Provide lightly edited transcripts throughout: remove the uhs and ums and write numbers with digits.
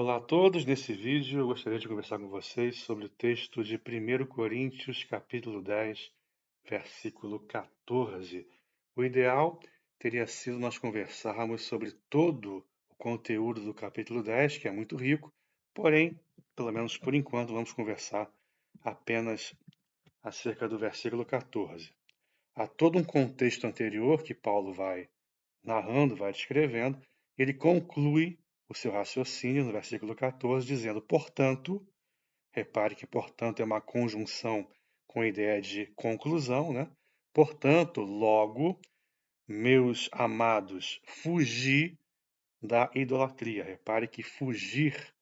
Olá a todos, nesse vídeo eu gostaria de conversar com vocês sobre o texto de 1 Coríntios, capítulo 10, versículo 14. O ideal teria sido nós conversarmos sobre todo o conteúdo do capítulo 10, que é muito rico, porém, pelo menos por enquanto, vamos conversar apenas acerca do versículo 14. Há todo um contexto anterior que Paulo vai narrando, vai descrevendo, ele conclui o seu raciocínio no versículo 14, dizendo: portanto, repare que portanto é uma conjunção com a ideia de conclusão, né? Portanto, logo, meus amados, fugi da idolatria. Repare que fugir,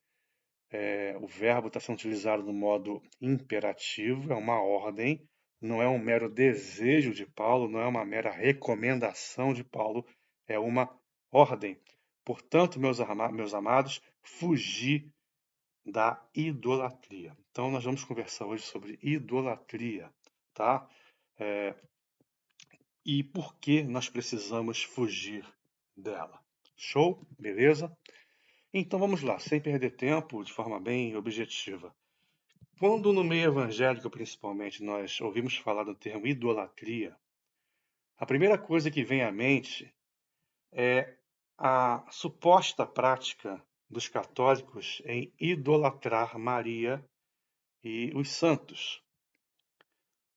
o verbo está sendo utilizado no modo imperativo, é uma ordem, não é um mero desejo de Paulo, não é uma mera recomendação de Paulo, é uma ordem. Portanto, meus amados, fugi da idolatria. Então, nós vamos conversar hoje sobre idolatria, tá? E por que nós precisamos fugir dela. Show? Beleza? Então, vamos lá, sem perder tempo, de forma bem objetiva. Quando no meio evangélico, principalmente, nós ouvimos falar do termo idolatria, a primeira coisa que vem à mente é a suposta prática dos católicos em idolatrar Maria e os santos.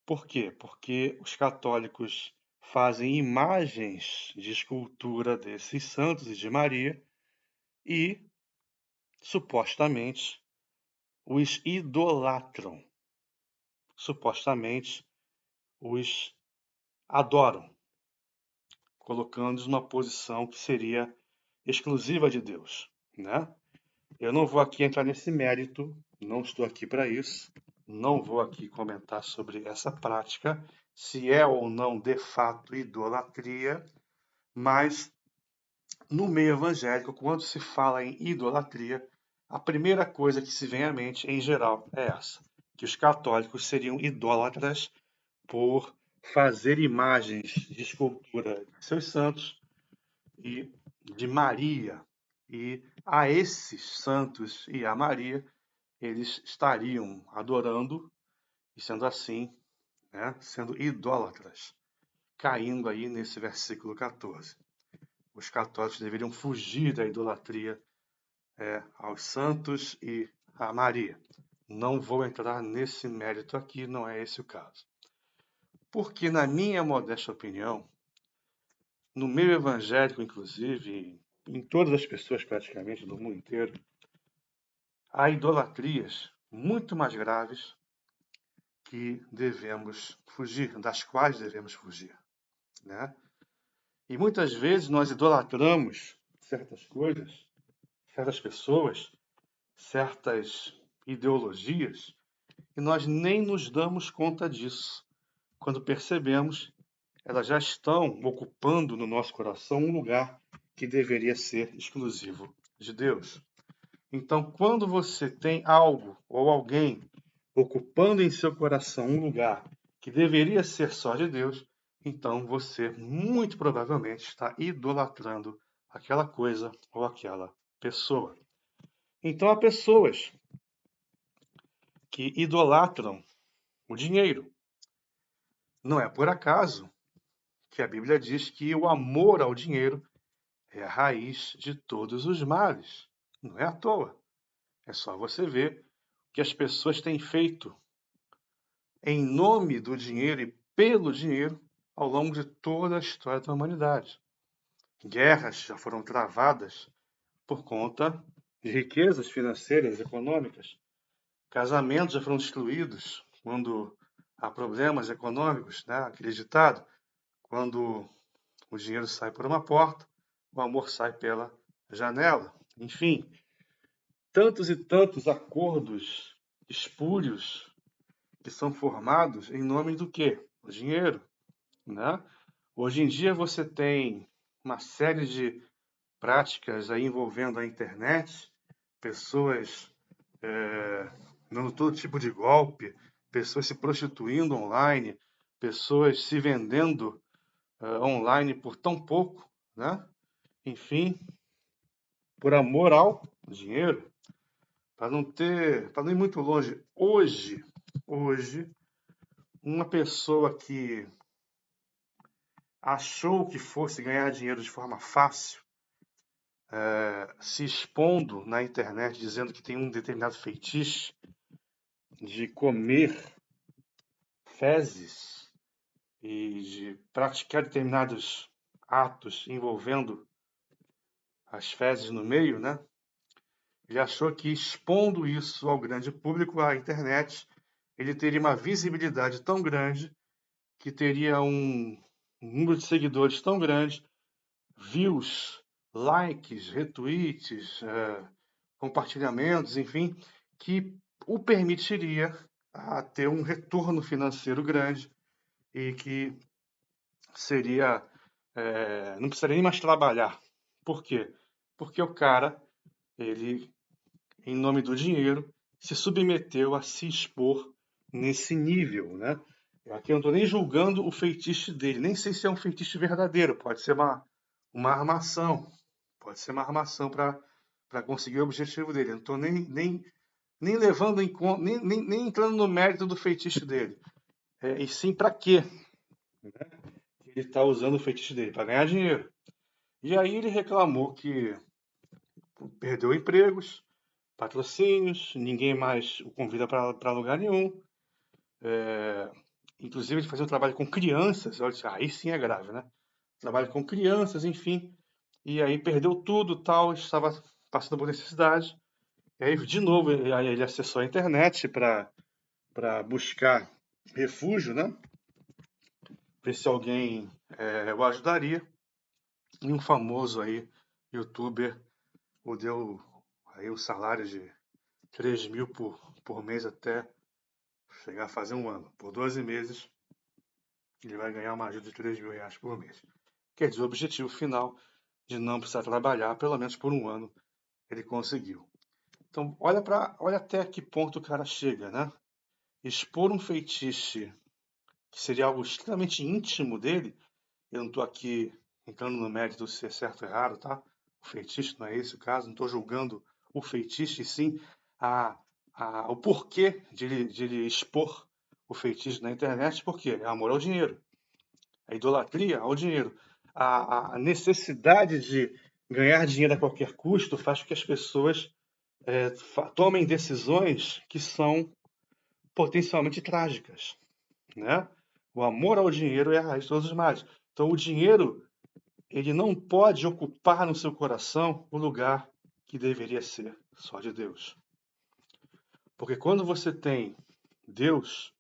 Por quê? Porque os católicos fazem imagens de escultura desses santos e de Maria e, supostamente, os idolatram. Supostamente, os adoram, colocando-os numa posição que seria exclusiva de Deus, né? Eu não vou aqui entrar nesse mérito, não estou aqui para isso, não vou aqui comentar sobre essa prática, se é ou não de fato idolatria, mas no meio evangélico, quando se fala em idolatria, a primeira coisa que se vem à mente, em geral, é essa, que os católicos seriam idólatras por fazer imagens de escultura de seus santos e de Maria. E a esses santos e a Maria, eles estariam adorando e sendo assim, né, sendo idólatras, caindo aí nesse versículo 14. Os católicos deveriam fugir da idolatria aos santos e a Maria. Não vou entrar nesse mérito aqui, não é esse o caso. Porque, na minha modesta opinião, no meio evangélico, inclusive, em todas as pessoas praticamente do mundo inteiro, há idolatrias muito mais graves que devemos fugir, das quais devemos fugir, né? E muitas vezes nós idolatramos certas coisas, certas pessoas, certas ideologias, e nós nem nos damos conta disso. Quando percebemos, elas já estão ocupando no nosso coração um lugar que deveria ser exclusivo de Deus. Então, quando você tem algo ou alguém ocupando em seu coração um lugar que deveria ser só de Deus, então você muito provavelmente está idolatrando aquela coisa ou aquela pessoa. Então, há pessoas que idolatram o dinheiro. Não é por acaso que a Bíblia diz que o amor ao dinheiro é a raiz de todos os males. Não é à toa. É só você ver o que as pessoas têm feito em nome do dinheiro e pelo dinheiro ao longo de toda a história da humanidade. Guerras já foram travadas por conta de riquezas financeiras, econômicas. Casamentos já foram destruídos quando há problemas econômicos, né? Aquele ditado, quando o dinheiro sai por uma porta, o amor sai pela janela. Enfim, tantos e tantos acordos espúrios que são formados em nome do quê? O dinheiro, né? Hoje em dia você tem uma série de práticas aí envolvendo a internet, pessoas dando todo tipo de golpe, pessoas se prostituindo online, pessoas se vendendo online por tão pouco, né? Enfim, por amor ao dinheiro. para não ir muito longe, hoje, uma pessoa que achou que fosse ganhar dinheiro de forma fácil, se expondo na internet, dizendo que tem um determinado feitiço de comer fezes e de praticar determinados atos envolvendo as fezes no meio, né? Ele achou que expondo isso ao grande público, à internet, ele teria uma visibilidade tão grande que teria um número de seguidores tão grande, views, likes, retweets, compartilhamentos, enfim, que o permitiria a ter um retorno financeiro grande e que seria, não precisaria nem mais trabalhar. Por quê? Porque o cara, ele, em nome do dinheiro, se submeteu a se expor nesse nível, né? Aqui eu não estou nem julgando o feitiço dele, nem sei se é um feitiço verdadeiro, pode ser uma armação, pode ser uma armação para conseguir o objetivo dele. Eu não estou nem levando em conta, nem entrando no mérito do feitiço dele. E sim para quê? Ele está usando o feitiço dele para ganhar dinheiro. E aí ele reclamou que perdeu empregos, patrocínios, ninguém mais o convida para lugar nenhum. Inclusive ele fazia um trabalho com crianças, olha, aí sim é grave, né? Trabalho com crianças, enfim. E aí perdeu tudo, tal, estava passando por necessidade. E aí, de novo, ele acessou a internet para buscar refúgio, né? Ver se alguém o ajudaria. E um famoso aí, youtuber, o deu aí um salário de 3.000 por mês até chegar a fazer um ano. Por 12 meses, ele vai ganhar uma ajuda de 3.000 reais por mês. Quer dizer, o objetivo final de não precisar trabalhar, pelo menos por um ano, ele conseguiu. Então, olha até que ponto o cara chega, né? Expor um feitiço que seria algo extremamente íntimo dele, eu não estou aqui entrando no mérito se é certo ou errado, tá? O feitiço não é esse o caso, não estou julgando o feitiço, e sim o porquê de ele expor o feitiço na internet, porque é amor ao dinheiro, a idolatria ao dinheiro, a necessidade de ganhar dinheiro a qualquer custo faz com que as pessoas tomem decisões que são potencialmente trágicas, né? O amor ao dinheiro é a raiz de todos os males. Então, o dinheiro, ele não pode ocupar no seu coração o lugar que deveria ser só de Deus. Porque quando você tem Deus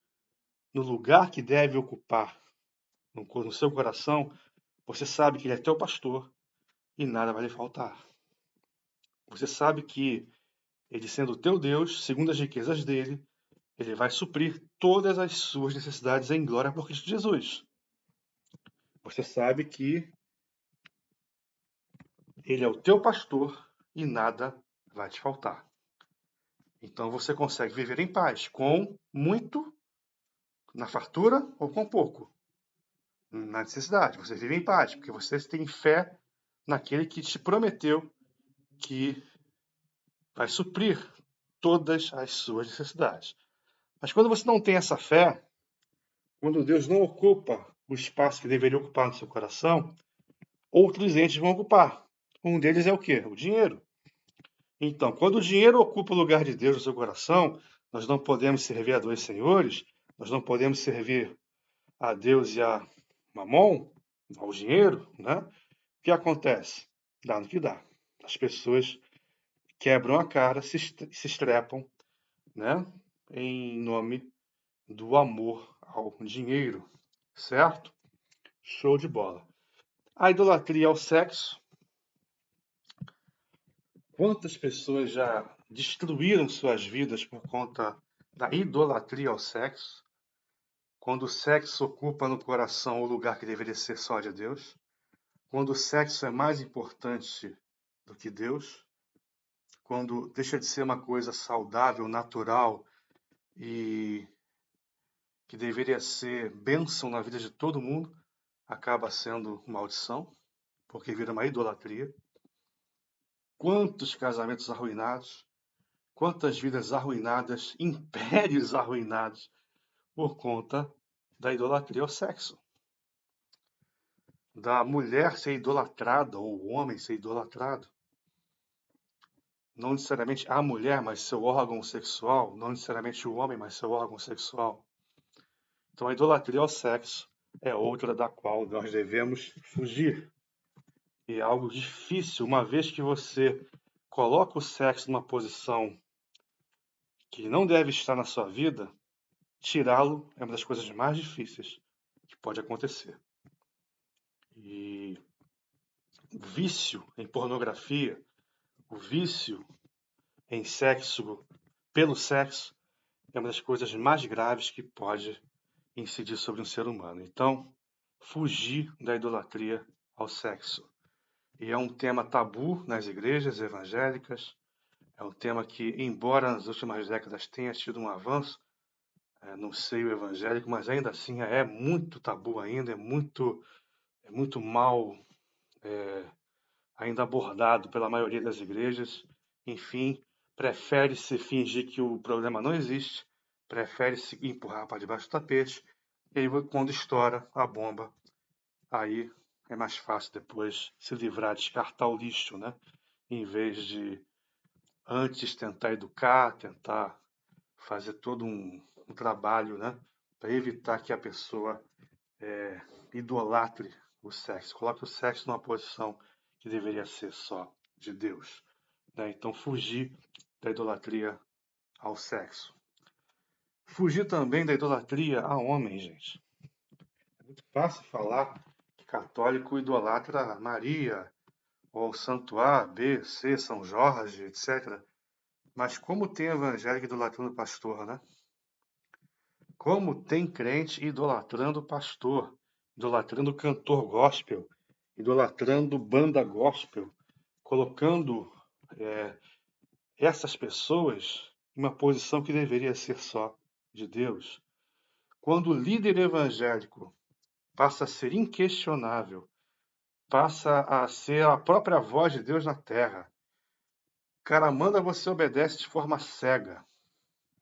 no lugar que deve ocupar no seu coração, você sabe que Ele é teu pastor e nada vai lhe faltar. Você sabe que Ele, sendo teu Deus, segundo as riquezas dele, Ele vai suprir todas as suas necessidades em glória por Cristo Jesus. Você sabe que Ele é o teu pastor e nada vai te faltar. Então você consegue viver em paz, com muito, na fartura ou com pouco, na necessidade. Você vive em paz, porque você tem fé naquele que te prometeu que vai suprir todas as suas necessidades. Mas quando você não tem essa fé, quando Deus não ocupa o espaço que deveria ocupar no seu coração, outros entes vão ocupar. Um deles é o quê? O dinheiro. Então, quando o dinheiro ocupa o lugar de Deus no seu coração, nós não podemos servir a dois senhores, nós não podemos servir a Deus e a Mamon, ao dinheiro, né? O que acontece? Dá no que dá. As pessoas quebram a cara, se estrepam, né? Em nome do amor ao dinheiro, certo? Show de bola. A idolatria ao sexo. Quantas pessoas já destruíram suas vidas por conta da idolatria ao sexo? Quando o sexo ocupa no coração o lugar que deveria ser só de Deus? Quando o sexo é mais importante do que Deus? Quando deixa de ser uma coisa saudável, natural e que deveria ser bênção na vida de todo mundo, acaba sendo maldição, porque vira uma idolatria. Quantos casamentos arruinados, Quantas vidas arruinadas, impérios arruinados por conta da idolatria ao sexo. Da mulher ser idolatrada, ou o homem ser idolatrado. Não necessariamente a mulher, mas seu órgão sexual. Não necessariamente o homem, mas seu órgão sexual. Então a idolatria ao sexo é outra da qual nós devemos fugir. E é algo difícil, uma vez que você coloca o sexo numa posição que não deve estar na sua vida, tirá-lo é uma das coisas mais difíceis que pode acontecer. E o vício em pornografia, o vício em sexo pelo sexo, é uma das coisas mais graves que pode incidir sobre um ser humano. Então, fugir da idolatria ao sexo. E é um tema tabu nas igrejas evangélicas, é um tema que, embora nas últimas décadas tenha tido um avanço no seio evangélico, mas ainda assim é muito tabu ainda, é muito mal ainda abordado pela maioria das igrejas. Enfim, prefere-se fingir que o problema não existe, prefere-se empurrar para debaixo do tapete, e aí quando estoura a bomba, aí é mais fácil depois se livrar, descartar o lixo, né? Em vez de antes tentar educar, tentar fazer todo um trabalho, né? Para evitar que a pessoa idolatre o sexo, coloque o sexo numa posição que deveria ser só de Deus. Né? Então, fugir da idolatria ao sexo. Fugir também da idolatria a homem, gente. É muito fácil falar que católico idolatra Maria, ou Santo A, B, C, São Jorge, etc. Mas como tem evangélico idolatrando pastor, né? Como tem crente idolatrando pastor, idolatrando cantor gospel, idolatrando banda gospel, colocando essas pessoas em uma posição que deveria ser só de Deus. Quando o líder evangélico passa a ser inquestionável, passa a ser a própria voz de Deus na terra, o cara manda, você obedece de forma cega,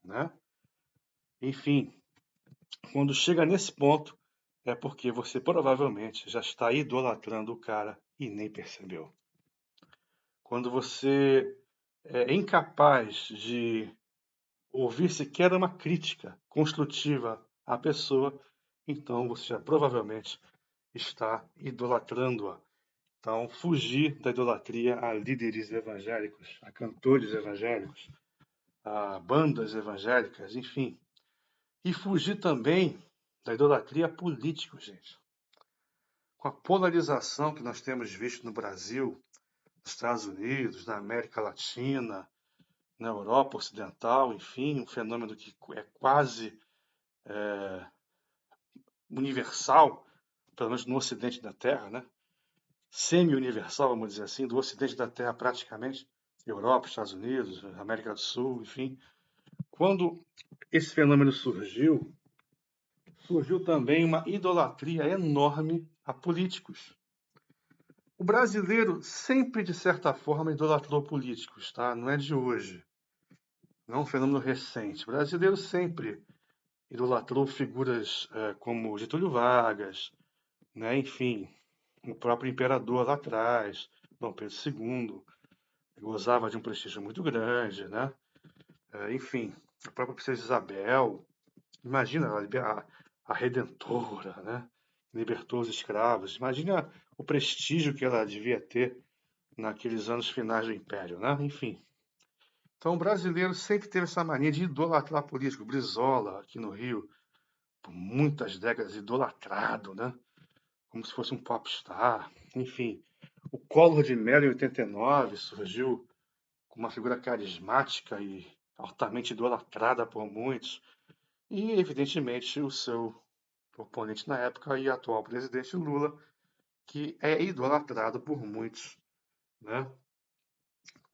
né? Enfim, quando chega nesse ponto, é porque você provavelmente já está idolatrando o cara e nem percebeu. Quando você é incapaz de ouvir sequer uma crítica construtiva à pessoa, então você já provavelmente está idolatrando-a. Então, fugir da idolatria a líderes evangélicos, a cantores evangélicos, a bandas evangélicas, enfim. E fugir também da idolatria a políticos, gente. Com a polarização que nós temos visto no Brasil, nos Estados Unidos, na América Latina, na Europa Ocidental, enfim, um fenômeno que é quase universal, pelo menos no ocidente da Terra, né? Semi-universal, vamos dizer assim, do ocidente da Terra praticamente, Europa, Estados Unidos, América do Sul, enfim. Quando esse fenômeno surgiu, surgiu também uma idolatria enorme a políticos. O brasileiro sempre, de certa forma, idolatrou políticos, tá? Não é de hoje. Não é um fenômeno recente. O brasileiro sempre idolatrou figuras como Getúlio Vargas, né? Enfim, o próprio imperador lá atrás, Dom Pedro II, gozava de um prestígio muito grande, né? Enfim, a própria princesa Isabel, imagina a Redentora, né? Libertou os escravos. Imagina o prestígio que ela devia ter naqueles anos finais do Império, né? Enfim. Então, o brasileiro sempre teve essa mania de idolatrar político. Brizola, aqui no Rio, por muitas décadas, idolatrado, né? Como se fosse um popstar. Enfim, o Collor de Mello, em 89, surgiu como uma figura carismática e altamente idolatrada por muitos. E, evidentemente, o seu oponente na época e atual presidente Lula, que é idolatrado por muitos, né?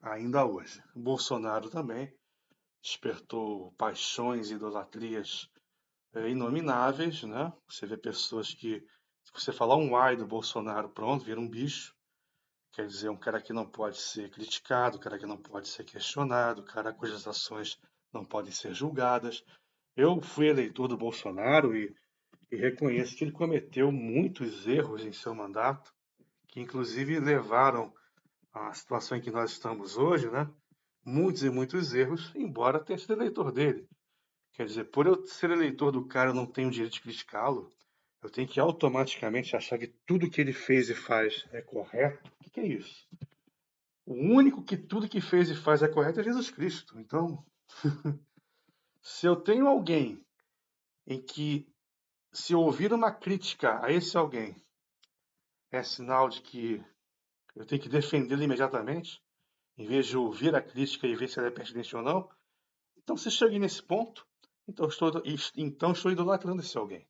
Ainda hoje. O Bolsonaro também despertou paixões e idolatrias inomináveis, né? Você vê pessoas que, se você falar um ai do Bolsonaro, pronto, vira um bicho. Quer dizer, um cara que não pode ser criticado, um cara que não pode ser questionado, um cara cujas ações não podem ser julgadas. Eu fui eleitor do Bolsonaro e reconheço que ele cometeu muitos erros em seu mandato, que inclusive levaram à situação em que nós estamos hoje, né? Muitos e muitos erros, embora tenha sido eleitor dele. Quer dizer, por eu ser eleitor do cara, eu não tenho o direito de criticá-lo. Eu tenho que automaticamente achar que tudo que ele fez e faz é correto. O que é isso? O único que tudo que fez e faz é correto é Jesus Cristo. Então, se eu tenho alguém em que, se eu ouvir uma crítica a esse alguém, é sinal de que eu tenho que defendê-lo imediatamente, em vez de ouvir a crítica e ver se ela é pertinente ou não, então se cheguei nesse ponto, então estou idolatrando esse alguém.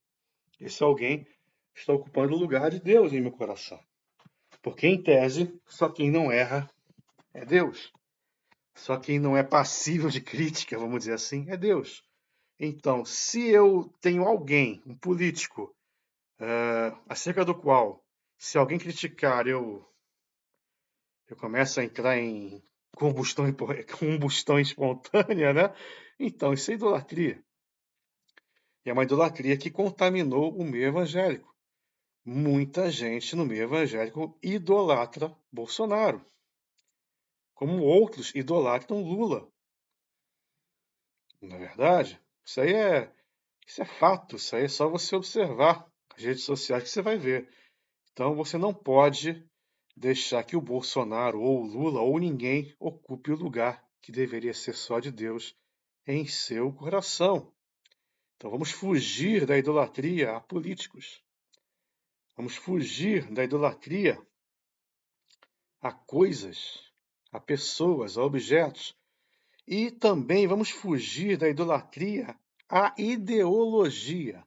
Esse alguém está ocupando o lugar de Deus em meu coração. Porque, em tese, só quem não erra é Deus. Só quem não é passível de crítica, vamos dizer assim, é Deus. Então, se eu tenho alguém, um político, acerca do qual, se alguém criticar, eu começo a entrar em combustão espontânea, né? Então, isso é idolatria. E é uma idolatria que contaminou o meio evangélico. Muita gente no meio evangélico idolatra Bolsonaro, como outros idolatram Lula. Na verdade, isso é fato, isso aí é só você observar as redes sociais que você vai ver. Então você não pode deixar que o Bolsonaro ou o Lula ou ninguém ocupe o lugar que deveria ser só de Deus em seu coração. Então vamos fugir da idolatria a políticos. Vamos fugir da idolatria a coisas, a pessoas, a objetos. E também vamos fugir da idolatria à ideologia.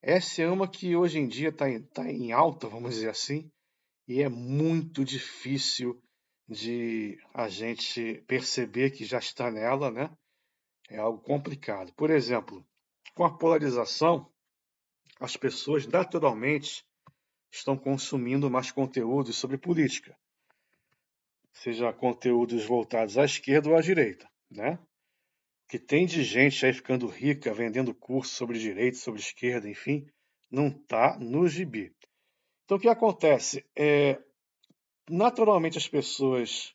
Essa é uma que hoje em dia está em alta, vamos dizer assim, e é muito difícil de a gente perceber que já está nela, né? É algo complicado. Por exemplo, com a polarização, as pessoas naturalmente estão consumindo mais conteúdos sobre política, seja conteúdos voltados à esquerda ou à direita, né? Que tem de gente aí ficando rica, vendendo curso sobre direita, sobre esquerda, enfim, não está no gibi. Então, o que acontece? Naturalmente, as pessoas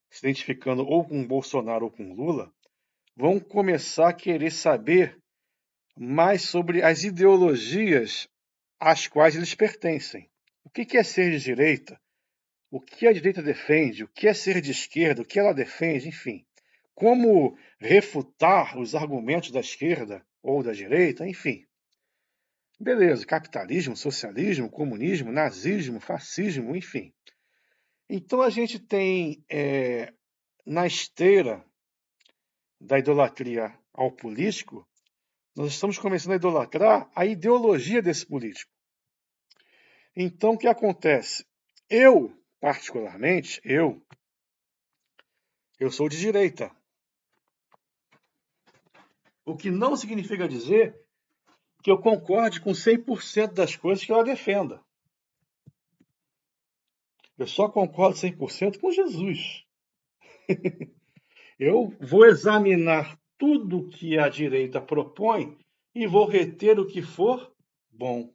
se identificando ou com Bolsonaro ou com Lula vão começar a querer saber mais sobre as ideologias às quais eles pertencem. O que é ser de direita? O que a direita defende? O que é ser de esquerda? O que ela defende? Enfim, como refutar os argumentos da esquerda ou da direita? Enfim, beleza, capitalismo, socialismo, comunismo, nazismo, fascismo, enfim. Então a gente tem na esteira da idolatria ao político, nós estamos começando a idolatrar a ideologia desse político. Então, o que acontece? Eu, particularmente, eu sou de direita. O que não significa dizer que eu concorde com 100% das coisas que ela defenda. Eu só concordo 100% com Jesus. Eu vou examinar tudo que a direita propõe e vou reter o que for bom.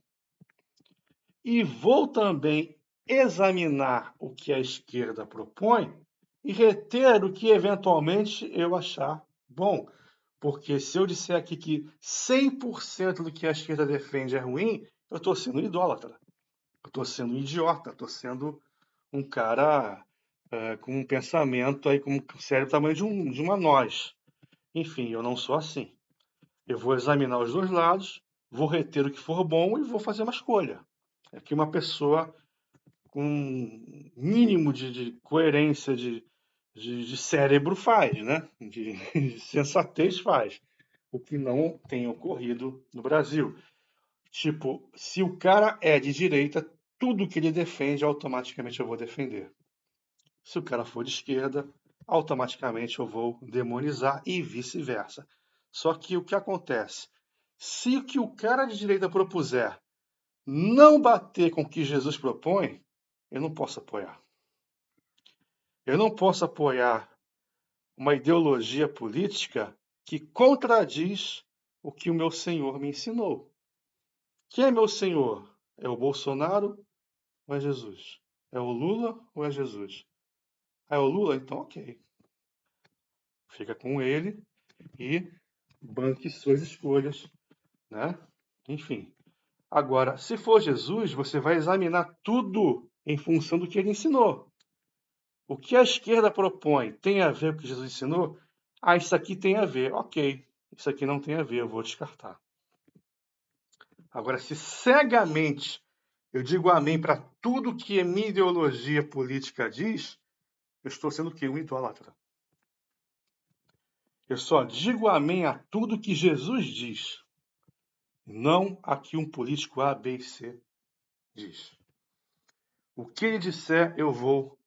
E vou também examinar o que a esquerda propõe e reter o que eventualmente eu achar bom. Porque se eu disser aqui que 100% do que a esquerda defende é ruim, eu estou sendo idólatra. Eu estou sendo um idiota, estou sendo um cara com um pensamento aí, com um cérebro do tamanho de uma noz. Enfim, eu não sou assim. Eu vou examinar os dois lados, vou reter o que for bom e vou fazer uma escolha. É que uma pessoa com um mínimo de coerência de cérebro faz, né? De sensatez faz. O que não tem ocorrido no Brasil. Tipo, se o cara é de direita, tudo que ele defende, automaticamente eu vou defender. Se o cara for de esquerda, automaticamente eu vou demonizar e vice-versa. Só que o que acontece? Se o que o cara de direita propuser não bater com o que Jesus propõe, eu não posso apoiar. Eu não posso apoiar uma ideologia política que contradiz o que o meu Senhor me ensinou. Quem é meu Senhor? É o Bolsonaro ou é Jesus? É o Lula ou é Jesus? Ah, é o Lula? Então ok. Fica com ele e banque suas escolhas, né? Enfim. Agora, se for Jesus, você vai examinar tudo em função do que ele ensinou. O que a esquerda propõe tem a ver com o que Jesus ensinou? Ah, isso aqui tem a ver. Ok. Isso aqui não tem a ver, eu vou descartar. Agora, se cegamente eu digo amém para tudo que a minha ideologia política diz, eu estou sendo o quê? Um idólatra. Eu só digo amém a tudo que Jesus diz, não a que um político A, B e C diz. O que ele disser, eu vou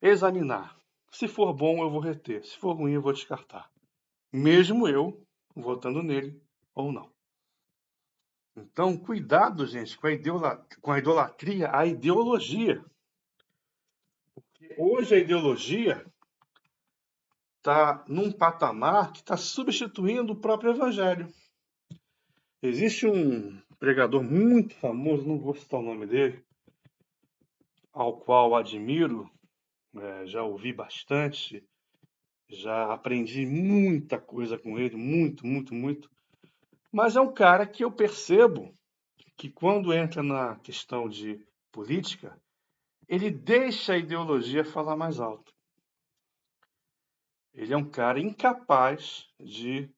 examinar. Se for bom, eu vou reter. Se for ruim, eu vou descartar. Mesmo eu votando nele ou não. Então, cuidado, gente, com a idolatria, a ideologia. Porque hoje a ideologia está num patamar que está substituindo o próprio evangelho. Existe um pregador muito famoso, não vou citar o nome dele, ao qual admiro, já ouvi bastante, já aprendi muita coisa com ele, muito, muito, muito. Mas é um cara que eu percebo que quando entra na questão de política, ele deixa a ideologia falar mais alto. Ele é um cara incapaz de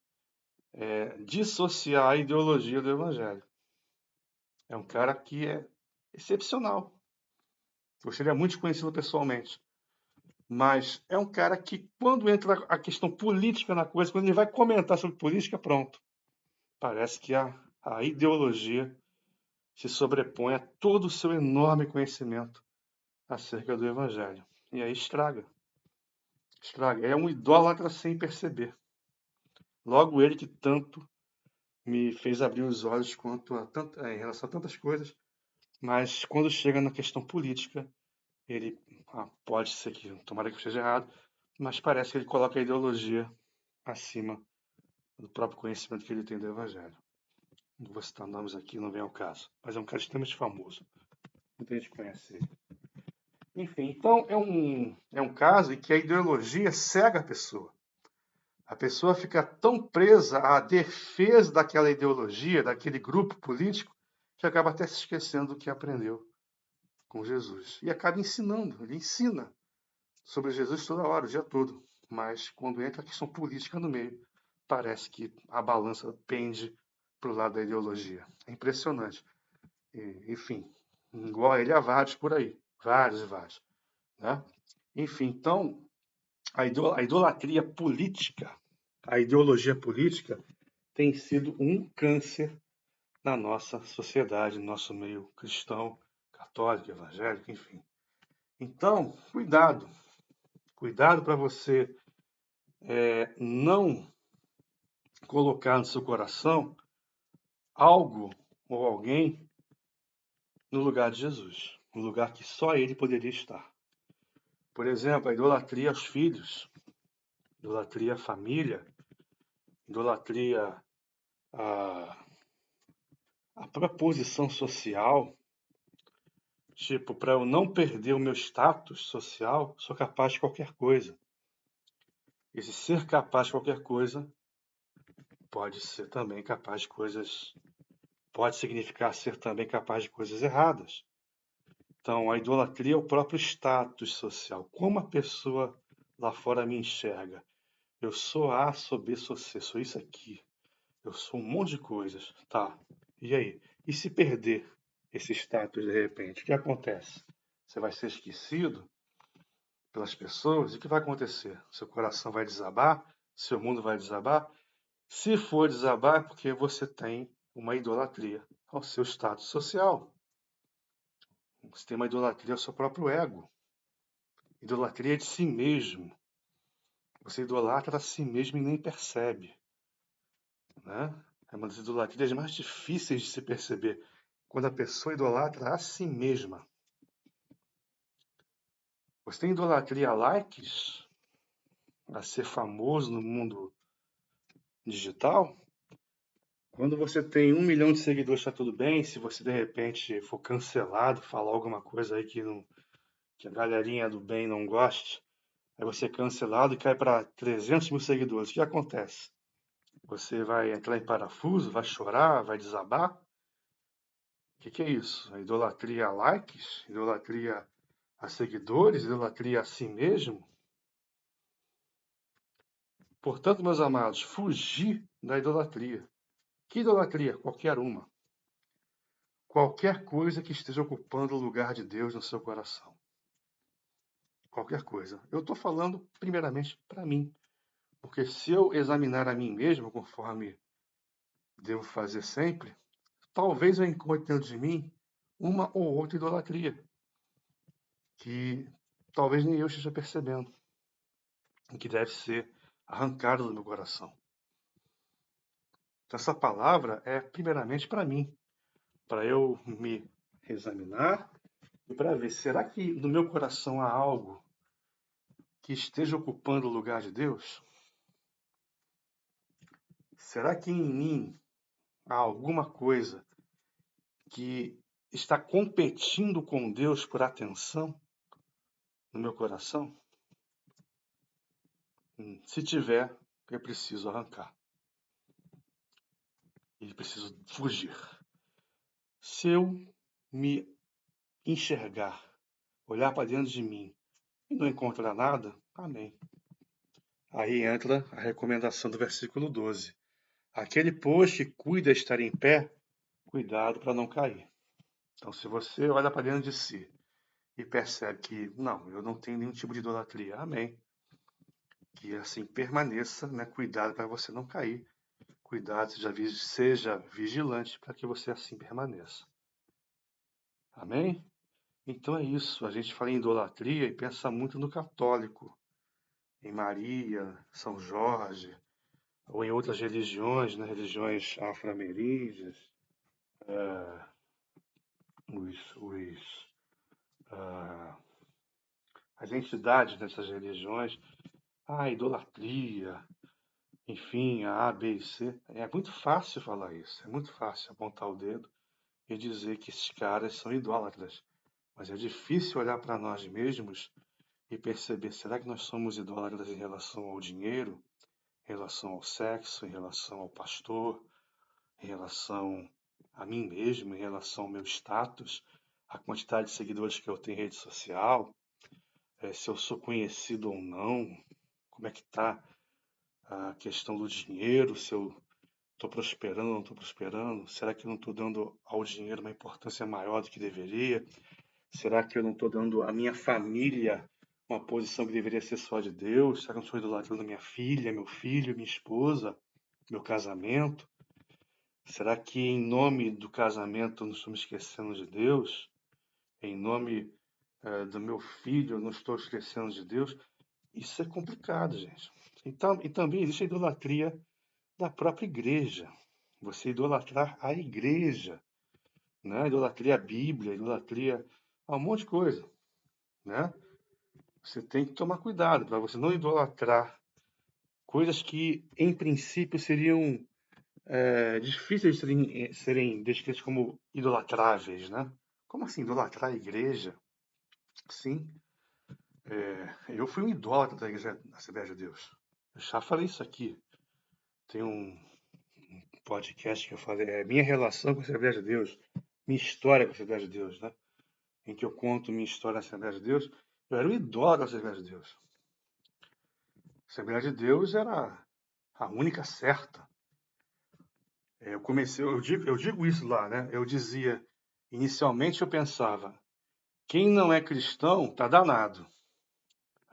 dissociar a ideologia do evangelho. É um cara que é excepcional. Gostaria muito de conhecê-lo pessoalmente. Mas é um cara que, quando entra a questão política na coisa, quando ele vai comentar sobre política, pronto. Parece que a ideologia se sobrepõe a todo o seu enorme conhecimento acerca do Evangelho. E aí estraga. Estraga. É um idólatra sem perceber. Logo ele que tanto me fez abrir os olhos quanto em relação a tantas coisas, mas quando chega na questão política, ele pode ser que, tomara que esteja errado, mas parece que ele coloca a ideologia acima do próprio conhecimento que ele tem do Evangelho. Não vou citar nomes aqui, não vem ao caso, mas é um cara extremamente famoso. Muita gente conhece ele. Enfim, então é um caso em que a ideologia cega a pessoa. A pessoa fica tão presa à defesa daquela ideologia, daquele grupo político, que acaba até se esquecendo do que aprendeu com Jesus. E acaba ensinando, ele ensina sobre Jesus toda hora, o dia todo. Mas quando entra a questão política no meio, parece que a balança pende para o lado da ideologia. É impressionante. Enfim, igual a ele há vários por aí. Vários e vários. Né? Enfim, então, a idolatria política, a ideologia política, tem sido um câncer na nossa sociedade, no nosso meio cristão, católico, evangélico, enfim. Então, cuidado. Cuidado para você não colocar no seu coração algo ou alguém no lugar de Jesus, no lugar que só ele poderia estar. Por exemplo, a idolatria aos filhos, idolatria à família, idolatria à própria posição social. Tipo, para eu não perder o meu status social, sou capaz de qualquer coisa. Esse ser capaz de qualquer coisa pode ser também capaz de coisas. Pode significar ser também capaz de coisas erradas. Então, a idolatria é o próprio status social. Como a pessoa lá fora me enxerga. Eu sou A, sou B, sou C, sou isso aqui. Eu sou um monte de coisas. Tá. E aí? E se perder esse status de repente? O que acontece? Você vai ser esquecido pelas pessoas? E o que vai acontecer? Seu coração vai desabar? Seu mundo vai desabar? Se for desabar, é porque você tem uma idolatria ao seu status social. Você tem uma idolatria ao seu próprio ego. Idolatria de si mesmo. Você idolatra a si mesmo e nem percebe. Né? É uma das idolatrias mais difíceis de se perceber. Quando a pessoa idolatra a si mesma. Você tem idolatria a likes, a ser famoso no mundo digital? Quando você tem 1 milhão de seguidores, está tudo bem. Se você de repente for cancelado, falar alguma coisa aí que a galerinha do bem não goste, aí você é cancelado e cai para 300 mil seguidores. O que acontece? Você vai entrar em parafuso, vai chorar, vai desabar? O que é isso? A idolatria a likes? Idolatria a seguidores? Idolatria a si mesmo? Portanto, meus amados, fugir da idolatria. Que idolatria? Qualquer uma. Qualquer coisa que esteja ocupando o lugar de Deus no seu coração. Qualquer coisa. Eu estou falando primeiramente para mim. Porque se eu examinar a mim mesmo, conforme devo fazer sempre, talvez eu encontre dentro de mim uma ou outra idolatria que talvez nem eu esteja percebendo e que deve ser arrancada do meu coração. Então, essa palavra é primeiramente para mim, para eu me examinar e para ver, será que no meu coração há algo que esteja ocupando o lugar de Deus? Será que em mim há alguma coisa que está competindo com Deus por atenção no meu coração? Se tiver, eu preciso arrancar. E preciso fugir. Se eu me enxergar, olhar para dentro de mim e não encontrar nada, amém. Aí entra a recomendação do versículo 12. Aquele, pois, que cuida estar em pé, cuidado para não cair. Então, se você olha para dentro de si e percebe que, não, eu não tenho nenhum tipo de idolatria, amém. Que assim permaneça, né? Cuidado para você não cair. Cuidado, seja vigilante para que você assim permaneça. Amém? Então é isso. A gente fala em idolatria e pensa muito no católico, em Maria, São Jorge, ou em outras religiões, né? Religiões afro-ameríndias, as entidades dessas religiões, a idolatria, enfim, a A, B e C. É muito fácil falar isso, é muito fácil apontar o dedo e dizer que esses caras são idólatras. Mas é difícil olhar para nós mesmos e perceber, será que nós somos idólatras em relação ao dinheiro, em relação ao sexo, em relação ao pastor, em relação a mim mesmo, em relação ao meu status, a quantidade de seguidores que eu tenho em rede social, se eu sou conhecido ou não, como é que está a questão do dinheiro, se eu estou prosperando ou não estou prosperando, será que eu não estou dando ao dinheiro uma importância maior do que deveria? Será que eu não estou dando à minha família uma posição que deveria ser só de Deus? Será que eu não estou idolatrando minha filha, meu filho, minha esposa, meu casamento? Será que em nome do casamento eu não estou me esquecendo de Deus? Em nome do meu filho eu não estou esquecendo de Deus? Isso é complicado, gente. Então, e também existe a idolatria da própria igreja. Você idolatrar a igreja, né? Idolatria à Bíblia, idolatria a um monte de coisa, né? Você tem que tomar cuidado para você não idolatrar coisas que, em princípio, seriam difíceis de serem descritas como idolatráveis, né? Como assim idolatrar a igreja? Sim, eu fui um idólatra da Igreja da Assembleia de Deus. Eu já falei isso aqui. Tem um podcast que eu falei, minha relação com a Assembleia de Deus, minha história com a Assembleia de Deus, né? Em que eu conto minha história na Assembleia de Deus. Eu era o idólatra da Assembleia de Deus. A Assembleia de Deus era a única certa. Eu digo isso lá, né? Eu dizia, inicialmente eu pensava, quem não é cristão tá danado.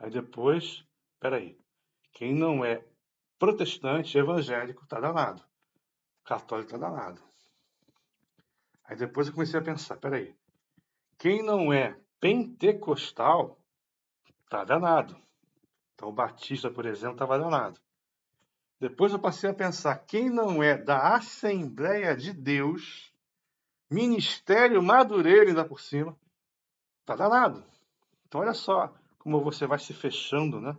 Aí depois, peraí, quem não é protestante, evangélico, tá danado. Católico tá danado. Aí depois eu comecei a pensar, peraí, quem não é pentecostal, tá danado. Então o Batista, por exemplo, estava danado. Depois eu passei a pensar, quem não é da Assembleia de Deus, Ministério Madureira ainda por cima, tá danado. Então olha só como você vai se fechando, né?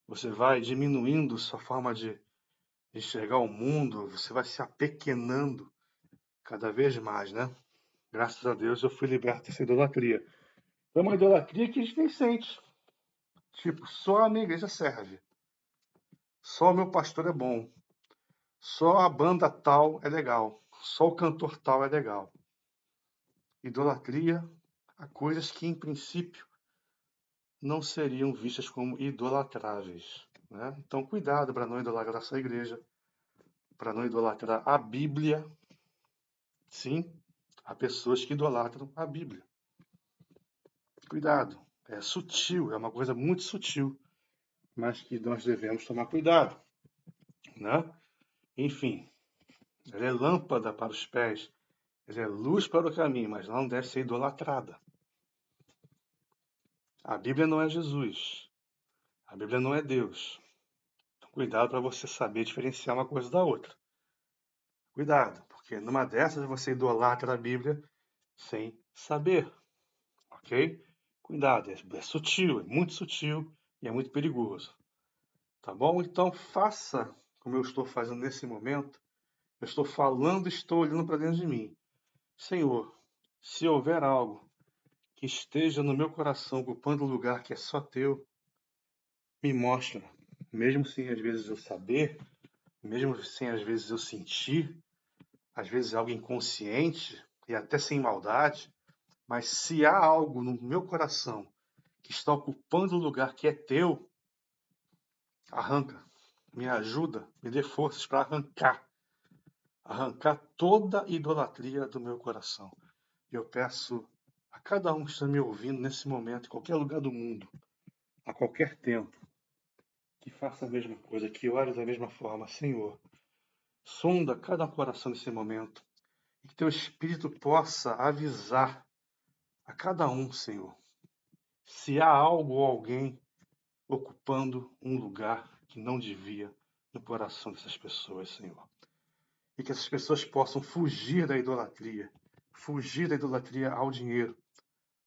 Você vai diminuindo sua forma de enxergar o mundo, você vai se apequenando cada vez mais, né? Graças a Deus eu fui liberto dessa idolatria. É uma idolatria que a gente nem sente. Tipo, só a minha igreja serve. Só o meu pastor é bom. Só a banda tal é legal. Só o cantor tal é legal. Idolatria a coisas que, em princípio, não seriam vistas como idolatráveis, né? Então, cuidado para não idolatrar essa igreja, para não idolatrar a Bíblia. Sim, há pessoas que idolatram a Bíblia. Cuidado, é sutil, é uma coisa muito sutil, mas que nós devemos tomar cuidado, né? Enfim, ela é lâmpada para os pés, ela é luz para o caminho, mas não deve ser idolatrada. A Bíblia não é Jesus, a Bíblia não é Deus. Então, cuidado para você saber diferenciar uma coisa da outra. Cuidado, porque numa dessas você idolatra a Bíblia sem saber, ok? Cuidado, é sutil, é muito sutil e é muito perigoso, tá bom? Então faça como eu estou fazendo nesse momento. Eu estou falando, estou olhando para dentro de mim. Senhor, se houver algo que esteja no meu coração ocupando o lugar que é só teu, me mostra, mesmo sem às vezes eu saber, mesmo sem às vezes eu sentir, às vezes é algo inconsciente e até sem maldade, mas se há algo no meu coração que está ocupando o lugar que é teu, arranca, me ajuda, me dê forças para arrancar toda idolatria do meu coração. Eu peço a cada um que está me ouvindo nesse momento, em qualquer lugar do mundo, a qualquer tempo, que faça a mesma coisa, que ore da mesma forma. Senhor, sonda cada coração nesse momento e que teu Espírito possa avisar a cada um, Senhor, se há algo ou alguém ocupando um lugar que não devia no coração dessas pessoas, Senhor. E que essas pessoas possam fugir da idolatria ao dinheiro,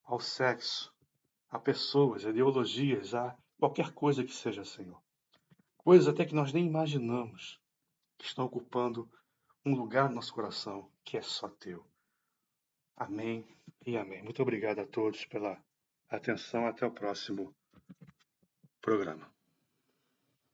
ao sexo, a pessoas, a ideologias, a qualquer coisa que seja, Senhor. Coisas até que nós nem imaginamos que estão ocupando um lugar no nosso coração que é só teu. Amém e amém. Muito obrigado a todos pela atenção. Até o próximo programa.